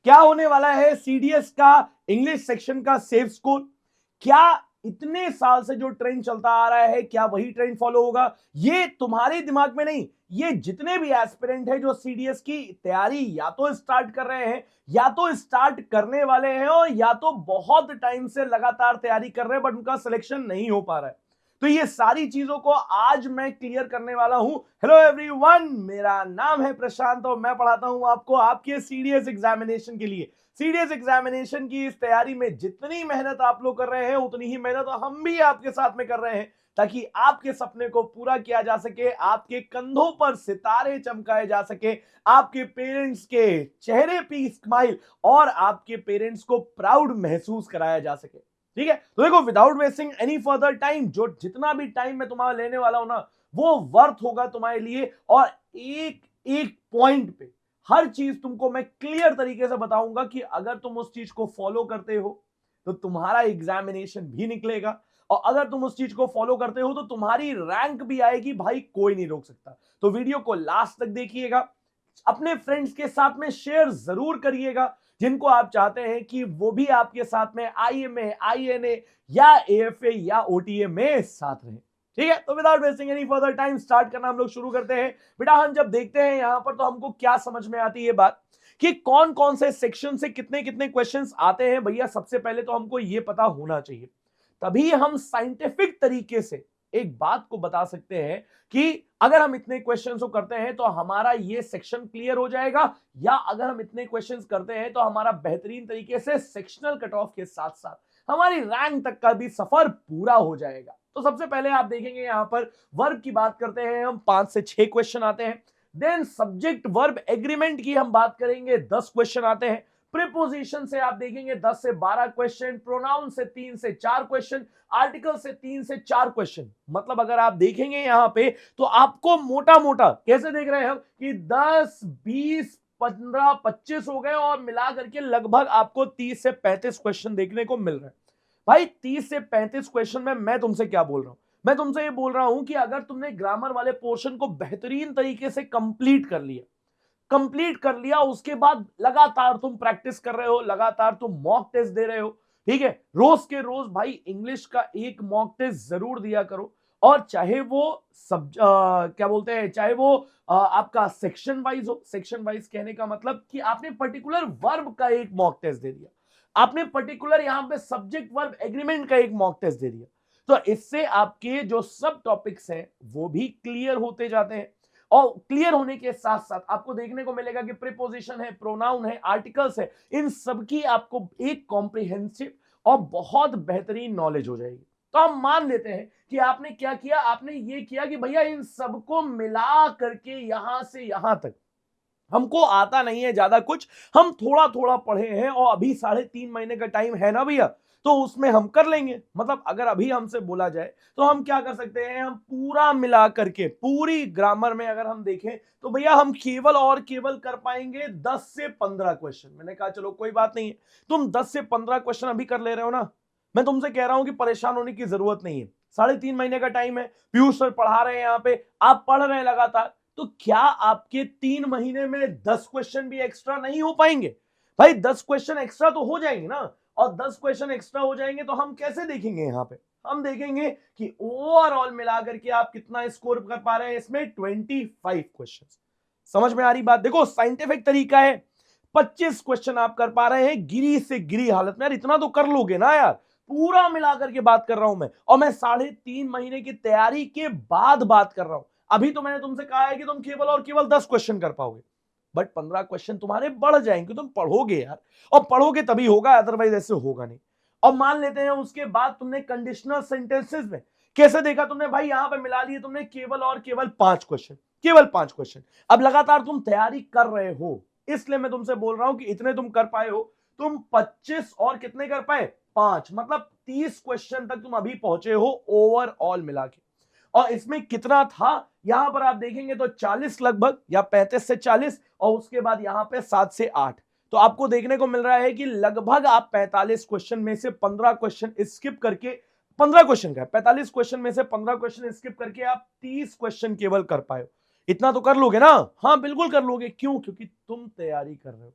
क्या होने वाला है सीडीएस का इंग्लिश सेक्शन का सेफ स्कोर? क्या इतने साल से जो ट्रेंड चलता आ रहा है क्या वही ट्रेंड फॉलो होगा? ये तुम्हारे दिमाग में नहीं, ये जितने भी एस्पिरेंट है जो सीडीएस की तैयारी या तो स्टार्ट कर रहे हैं या तो स्टार्ट करने वाले हैं और या तो बहुत टाइम से लगातार तैयारी कर रहे हैं बट उनका सिलेक्शन नहीं हो पा रहा है, तो ये सारी चीजों को आज मैं क्लियर करने वाला हूं। हेलो एवरीवन, मेरा नाम है प्रशांत और मैं पढ़ाता हूं आपको आपके सीडीएस एग्जामिनेशन के लिए। सीडीएस एग्जामिनेशन की इस तैयारी में जितनी मेहनत आप लोग कर रहे हैं उतनी ही मेहनत हम भी आपके साथ में कर रहे हैं ताकि आपके सपने को पूरा किया जा सके, आपके कंधों पर सितारे चमकाए जा सके, आपके पेरेंट्स के चेहरे पे स्माइल और आपके पेरेंट्स को प्राउड महसूस कराया जा सके। ठीक है, तो देखो without wasting any further time, जो जितना भी टाइम मैं तुम्हारा लेने वाला हूं ना वो वर्थ होगा तुम्हारे लिए और एक एक पॉइंट पे हर चीज तुमको मैं क्लियर तरीके से बताऊंगा कि अगर तुम उस चीज को फॉलो करते हो तो तुम्हारा एग्जामिनेशन भी निकलेगा और अगर तुम उस चीज को फॉलो करते हो तो तुम्हारी रैंक भी आएगी, भाई कोई नहीं रोक सकता। तो वीडियो को लास्ट तक देखिएगा, अपने फ्रेंड्स के साथ में शेयर जरूर करिएगा जिनको आप चाहते हैं कि वो भी आपके साथ में आईएमए, आईएनए या एएफए या ओटीए में साथ रहे। ठीक है, तो without wasting any further time start करना हम लोग शुरू करते हैं। बेटा हम जब देखते हैं यहां पर तो हमको क्या समझ में आती है बात कि कौन कौन से सेक्शन से कितने कितने क्वेश्चंस आते हैं। भैया सबसे पहले तो हमको ये पता होना चाहिए, तभी हम साइंटिफिक तरीके से एक बात को बता सकते हैं कि अगर हम इतने क्वेश्चंस को करते हैं तो हमारा ये सेक्शन क्लियर हो जाएगा या अगर हम इतने क्वेश्चंस करते हैं तो हमारा बेहतरीन तरीके से सेक्शनल कट ऑफ के साथ साथ हमारी रैंक तक का भी सफर पूरा हो जाएगा। तो सबसे पहले आप देखेंगे यहां पर वर्ब की बात करते हैं हम, 5 से 6 क्वेश्चन आते हैं। देन सब्जेक्ट वर्ब एग्रीमेंट की हम बात करेंगे, 10 क्वेश्चन आते हैं। प्रीपोजिशन से आप देखेंगे 10 से 12 क्वेश्चन, प्रोनाउन से 3 से 4 क्वेश्चन, आर्टिकल से 3 से 4 क्वेश्चन। मतलब अगर आप देखेंगे यहां पे तो आपको मोटा मोटा कैसे देख रहे हैं हम कि 10 20 15 25 हो गए और मिला करके लगभग आपको 30 से 35 क्वेश्चन देखने को मिल रहे हैं। भाई 30 से 35 क्वेश्चन में मैं तुमसे क्या बोल रहा हूं, मैं तुमसे ये बोल रहा हूं कि अगर तुमने ग्रामर वाले पोर्शन को बेहतरीन तरीके से कंप्लीट कर लिया उसके बाद लगातार तुम प्रैक्टिस कर रहे हो, लगातार तुम मॉक टेस्ट दे रहे हो, ठीक है, रोज के रोज भाई इंग्लिश का एक मॉक टेस्ट जरूर दिया करो। और चाहे वो क्या बोलते हैं, चाहे वो आपका सेक्शन वाइज हो, सेक्शन वाइज कहने का मतलब कि आपने पर्टिकुलर वर्ब का एक मॉक टेस्ट दे दिया, आपने पर्टिकुलर यहां पे सब्जेक्ट वर्ब एग्रीमेंट का एक मॉक टेस्ट दे दिया, तो इससे आपके जो सब टॉपिक्स हैं वो भी क्लियर होते जाते हैं। और क्लियर होने के साथ साथ आपको देखने को मिलेगा कि प्रीपोजिशन है, प्रोनाउन है, आर्टिकल्स है, इन सबकी आपको एक कॉम्प्रिहेंसिव और बहुत बेहतरीन नॉलेज हो जाएगी। तो हम मान लेते हैं कि आपने क्या किया, आपने ये किया कि भैया इन सबको मिला करके यहां से यहां तक हमको आता नहीं है ज्यादा कुछ, हम थोड़ा थोड़ा पढ़े हैं और अभी 3.5 महीने का टाइम है ना भैया, तो उसमें हम कर लेंगे। मतलब अगर अभी हमसे बोला जाए तो हम क्या कर सकते हैं, हम पूरा मिला करके पूरी ग्रामर में अगर हम देखें तो भैया हम केवल और केवल कर पाएंगे 10 से 15 क्वेश्चन। मैंने कहा चलो कोई बात नहीं है, तुम 10 से 15 क्वेश्चन अभी कर ले रहे हो ना, मैं तुमसे कह रहा हूं कि परेशान होने की जरूरत नहीं है। 3.5 महीने का टाइम है, पीयूष सर पढ़ा रहे हैं यहाँ पे, आप पढ़ रहे हैं लगातार, तो क्या आपके 3 महीने में 10 क्वेश्चन भी एक्स्ट्रा नहीं हो पाएंगे? भाई 10 क्वेश्चन एक्स्ट्रा तो हो जाएंगे ना, और 10 क्वेश्चन एक्स्ट्रा हो जाएंगे तो हम कैसे देखेंगे यहां पे, हम देखेंगे कि ओवरऑल मिलाकर के आप कितना स्कोर कर पा रहे हैं इसमें, 25 क्वेश्चन। समझ में आ रही बात? देखो साइंटिफिक तरीका है, 25 क्वेश्चन आप कर पा रहे हैं गिरी से गिरी हालत में। यार इतना तो कर लोगे ना यार, पूरा मिलाकर के बात कर रहा हूं मैं, और मैं 3.5 महीने की तैयारी के बाद बात कर रहा हूं। अभी तो मैंने तुमसे कहा है कि तुम केवल और केवल 10 क्वेश्चन कर पाओगे, बट 15 क्वेश्चन तुम्हारे बढ़ जाएंगे, तुम पढ़ोगे यार, और पढ़ोगे तभी होगा, अदरवाइज ऐसे होगा नहीं। और मान लेते हैं उसके बाद तुमने कंडीशनल सेंटेंसेस में कैसे देखा तुमने, भाई यहां पे मिला लिए तुमने केवल और केवल 5 क्वेश्चन, केवल 5 क्वेश्चन। अब लगातार तुम तैयारी कर रहे हो, इसलिए मैं तुमसे बोल रहा हूं कि इतने तुम कर पाए हो, तुम 25 और कितने कर पाए, 5, मतलब 30 क्वेश्चन तक तुम अभी पहुंचे हो ओवरऑल मिला के। और इसमें कितना था यहां पर आप देखेंगे तो 40 लगभग, या 35 से 40, और उसके बाद यहां पे 7 से 8, तो आपको देखने को मिल रहा है कि लगभग आप 45 क्वेश्चन में से 15 क्वेश्चन स्किप करके, 15 क्वेश्चन का 45 क्वेश्चन में से 15 क्वेश्चन स्किप करके आप 30 क्वेश्चन केवल कर पाए। इतना तो कर लोगे ना? हाँ बिल्कुल कर लोगे। क्यों? क्योंकि तुम तैयारी कर रहे हो।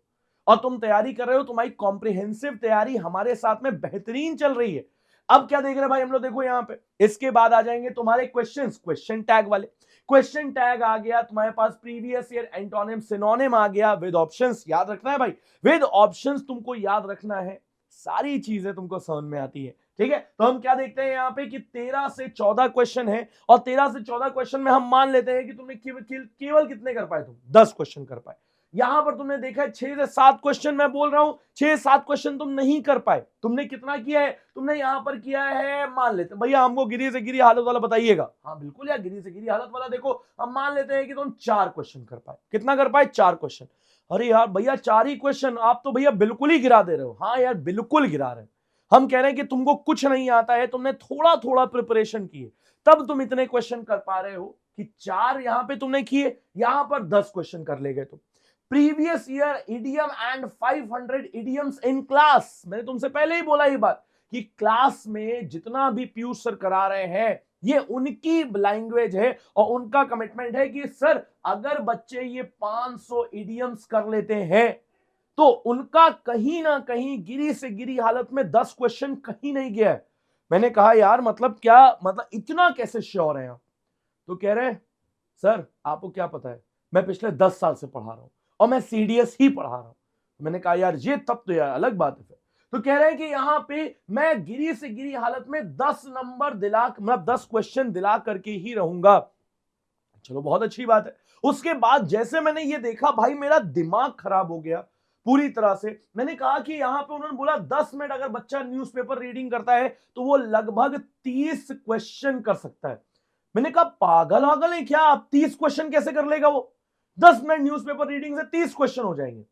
और तुम तैयारी कर रहे हो, तुम्हारी कॉम्प्रिहेंसिव तैयारी हमारे साथ में बेहतरीन चल रही है। अब क्या देख रहे हैं भाई हम लोग, देखो यहां पे इसके बाद आ जाएंगे तुम्हारे क्वेश्चन टैग वाले। क्वेश्चन टैग आ गया तुम्हारे पास, प्रीवियस ईयर एंटोनिम सिनोनिम आ गया विद ऑप्शंस। याद रखना है भाई, विद ऑप्शंस तुमको याद रखना है, सारी चीजें तुमको समझ में आती है। ठीक है, तो हम क्या देखते हैं यहाँ पे कि 13 से 14 क्वेश्चन है, और 13 से 14 क्वेश्चन में हम मान लेते हैं कि तुमने केवल कितने कर पाए, तुम 10 क्वेश्चन कर पाए। यहां पर तुमने देखा है 6 से 7 क्वेश्चन, मैं बोल रहा हूं 6-7 क्वेश्चन तुम नहीं कर पाए। तुमने कितना किया है, तुमने यहां पर किया है, मान लेते भैया हमको गिरी से गिरी हालत वाला बताइएगा। हाँ बिल्कुल यार, गिरी से गिरी हालत वाला देखो, हम मान लेते हैं कि तुम 4 क्वेश्चन कर पाए। कितना कर पाए, 4 क्वेश्चन। अरे यार भैया 4 ही क्वेश्चन, आप तो भैया बिल्कुल ही गिरा दे रहे हो। हाँ यार बिल्कुल गिरा रहे हैं, हम कह रहे हैं कि तुमको कुछ नहीं आता है, तुमने थोड़ा थोड़ा प्रिपरेशन किए तब तुम इतने क्वेश्चन कर पा रहे हो कि 4 यहां पे तुमने किए, यहां पर 10 क्वेश्चन कर ले गए तुम। Previous year idiom and 500 idioms in class, मैंने तुमसे पहले ही बोला ये बात कि क्लास में जितना भी पीयूष सर करा रहे हैं ये उनकी लैंग्वेज है और उनका कमिटमेंट है कि सर अगर बच्चे ये 500 इडियम्स कर लेते हैं तो उनका कहीं ना कहीं गिरी से गिरी हालत में 10 क्वेश्चन कहीं नहीं गया है। मैंने कहा यार मतलब क्या, मतलब इतना कैसे श्योर है आप? तो कह रहे हैं सर आपको क्या पता है, मैं पिछले 10 साल से पढ़ा रहा हूं और मैं सीडीएस ही पढ़ा रहा हूं। मैंने कहा यार ये तब तो यार अलग बात है फिर। तो कह रहे हैं कि यहां पे मैं गिरी से गिरी हालत में 10 नंबर दिला, मतलब 10 क्वेश्चन दिला करके ही रहूंगा। चलो बहुत अच्छी बात है। उसके बाद जैसे मैंने ये देखा भाई मेरा दिमाग खराब हो गया पूरी तरह से। मैंने कहा कि यहां पे उन्होंने बोला 10 मिनट अगर बच्चा न्यूज़पेपर रीडिंग करता है तो वो लगभग 30 क्वेश्चन कर सकता है। मैंने कहा पागल वागल है क्या, आप 30 क्वेश्चन कैसे कर लेगा वो? 10 मिनट न्यूज़पेपर रीडिंग से 30 क्वेश्चन हो जाएंगे,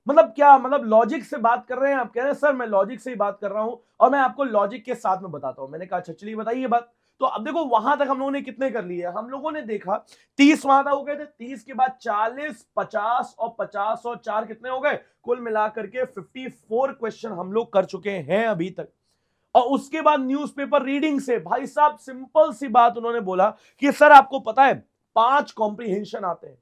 मतलब क्या, मतलब लॉजिक से बात कर रहे हैं आप? कह रहे हैं सर मैं लॉजिक से ही बात कर रहा हूं और मैं आपको लॉजिक के साथ में बताता हूं। मैंने कहा अच्छा चलिए बताइए बात। तो अब देखो वहां तक हम लोगों ने कितने कर लिए, हम लोगों ने देखा 30 वहां तक हो गए थे, 30 के बाद 40, 50 और 50 और 4 कितने हो गए, कुल मिलाकर के 54 क्वेश्चन हम लोग कर चुके हैं अभी तक। और उसके बाद न्यूज़पेपर रीडिंग से भाई साहब सिंपल सी बात उन्होंने बोला कि सर आपको पता है 5 कॉम्प्रिहेंशन आते हैं,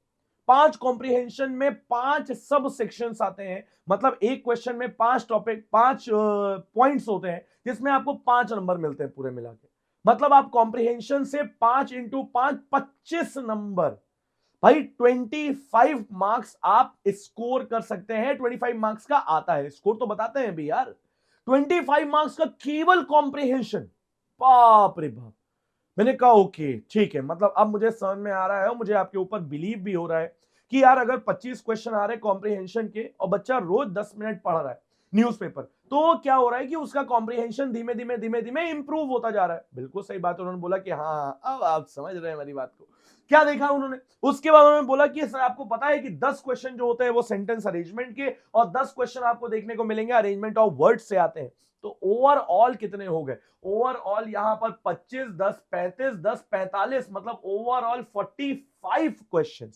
5 कॉम्प्रिहेंशन में 5 सब सेक्शंस आते हैं, मतलब एक क्वेश्चन में 5 टॉपिक 5 पॉइंट्स होते हैं जिसमें आपको 5 नंबर मिलते हैं पूरे मिला के। मतलब आप कॉम्प्रिहेंशन से 5 इंटू 5 25 नंबर, भाई 25 मार्क्स आप स्कोर कर सकते हैं। 25 मार्क्स का आता है स्कोर, तो बताते हैं भी यार 25 मार्क्स का केवल कॉम्प्रिहेंशन, बाप रे बाप। मैंने कहा ओके ठीक है, मतलब अब मुझे समझ में आ रहा है और मुझे आपके ऊपर बिलीव भी हो रहा है कि यार अगर 25 क्वेश्चन आ रहे हैं कॉम्प्रिहेंशन के और बच्चा रोज 10 मिनट पढ़ रहा है न्यूज़पेपर, तो क्या हो रहा है कि उसका कॉम्प्रिहेंशन धीमे धीमे धीमे धीमे इंप्रूव होता जा रहा है। बिल्कुल सही बात उन्होंने बोला कि हाँ अब आप समझ रहे हैं मेरी बात को। क्या देखा उन्होंने, उसके बाद उन्होंने बोला कि सर आपको पता है कि 10 क्वेश्चन जो होते हैं वो सेंटेंस अरेंजमेंट के और 10 क्वेश्चन आपको देखने को मिलेंगे अरेंजमेंट ऑफ वर्ड से आते हैं। तो ओवरऑल कितने हो गए, ओवरऑल यहां पर 25, 10, 35, 10, 45, मतलब ओवरऑल 45 क्वेश्चन।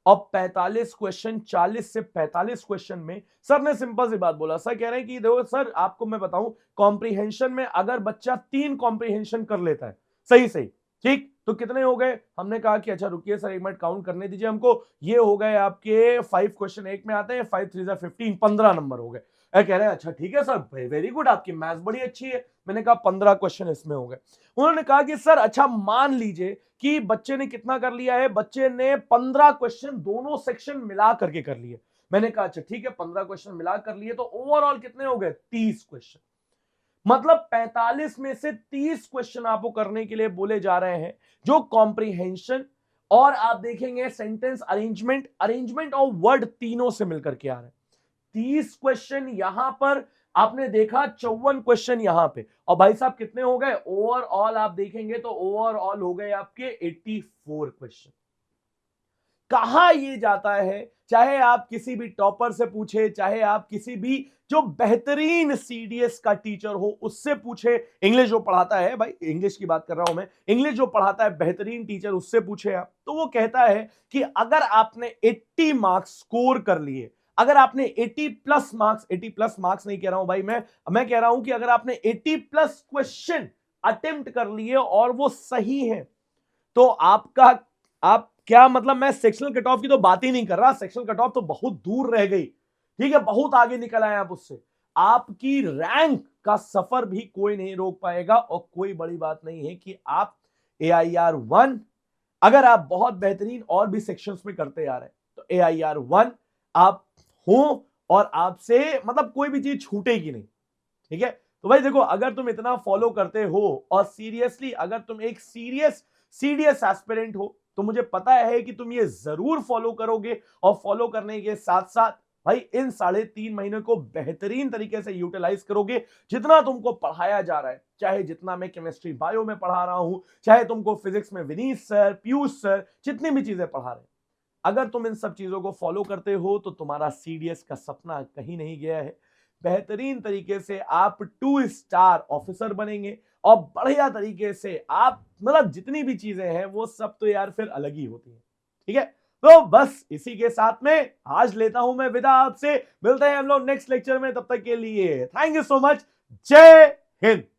अब 45 क्वेश्चन, 40 से 45 क्वेश्चन में सर ने सिंपल सी बात बोला, सर कह रहे हैं कि देखो सर आपको मैं बताऊं कॉम्प्रिहेंशन में अगर बच्चा 3 कॉम्प्रिहेंशन कर लेता है सही सही, ठीक, तो कितने हो गए? हमने कहा कि अच्छा रुकिए सर एक मिनट काउंट करने दीजिए हमको, ये हो गए आपके 5 क्वेश्चन एक में आते हैं, 5 3 15, 15 नंबर हो गए। कह रहे हैं अच्छा ठीक है सर वेरी गुड, आपकी मैथ्स बड़ी अच्छी है। मैंने कहा 15 क्वेश्चन इसमें हो गए। उन्होंने कहा कि सर अच्छा मान लीजिए कि बच्चे ने कितना कर लिया है, बच्चे ने 15 क्वेश्चन दोनों सेक्शन मिला करके कर लिए। मैंने कहा अच्छा ठीक है 15 क्वेश्चन मिला कर लिए, तो ओवरऑल कितने हो गए, 30 क्वेश्चन। मतलब 45 में से 30 क्वेश्चन आपको करने के लिए बोले जा रहे हैं जो कॉम्प्रिहेंशन और आप देखेंगे sentence arrangement, arrangement of word तीनों से मिलकर के आ रहे हैं। 30 क्वेश्चन यहां पर आपने देखा, 54 क्वेश्चन यहां पे, और भाई साहब कितने हो गए ओवरऑल आप देखेंगे तो ओवरऑल हो गए आपके 84 क्वेश्चन। कहा ये जाता है, चाहे आप किसी भी टॉपर से पूछे, चाहे आप किसी भी जो बेहतरीन सीडीएस का टीचर हो उससे पूछे, इंग्लिश जो पढ़ाता है, भाई इंग्लिश की बात कर रहा हूं मैं, इंग्लिश जो पढ़ाता है बेहतरीन टीचर उससे पूछे आप, तो वो कहता है कि अगर आपने 80 मार्क्स स्कोर कर लिए, अगर आपने 80 प्लस मार्क्स, 80 प्लस मार्क्स नहीं कह रहा हूं भाई मैं कह रहा हूं कि अगर आपने 80 प्लस क्वेश्चन अटेम्प्ट कर लिए और वो सही है तो आपका, आप क्या, मतलब मैं सेक्शनल कट ऑफ की तो बात ही नहीं कर रहा, सेक्शनल कट ऑफ तो बहुत दूर रह गई, ठीक है, बहुत आगे निकल आए आप उससे। आपकी रैंक का सफर भी कोई नहीं रोक पाएगा। और कोई बड़ी बात नहीं है कि आप AIR-1 अगर आप बहुत बेहतरीन और भी सेक्शंस में करते आ रहे हैं तो AIR-1 आप हो और आपसे मतलब कोई भी चीज छूटेगी नहीं। ठीक है, तो भाई देखो, अगर तुम इतना फॉलो करते हो और सीरियसली अगर तुम एक सीरियस एस्पिरेंट हो तो मुझे पता है कि तुम ये जरूर फॉलो करोगे। और फॉलो करने के साथ साथ भाई इन 3.5 महीने को बेहतरीन तरीके से यूटिलाइज करोगे। जितना तुमको पढ़ाया जा रहा है, चाहे जितना मैं केमिस्ट्री बायो में पढ़ा रहा हूं, चाहे तुमको फिजिक्स में विनीत सर, पीयूष सर, जितनी भी चीजें पढ़ा रहे हैं, अगर तुम इन सब चीजों को फॉलो करते हो तो तुम्हारा CDS का सपना कहीं नहीं गया है। बेहतरीन तरीके से आप 2 स्टार ऑफिसर बनेंगे और बढ़िया तरीके से आप मतलब जितनी भी चीजें हैं वो सब तो यार फिर अलग ही होती है। ठीक है, तो बस इसी के साथ में आज लेता हूं मैं विदा आपसे। मिलते हैं हम लोग नेक्स्ट लेक्चर में, तब तक के लिए थैंक यू सो मच। जय हिंद।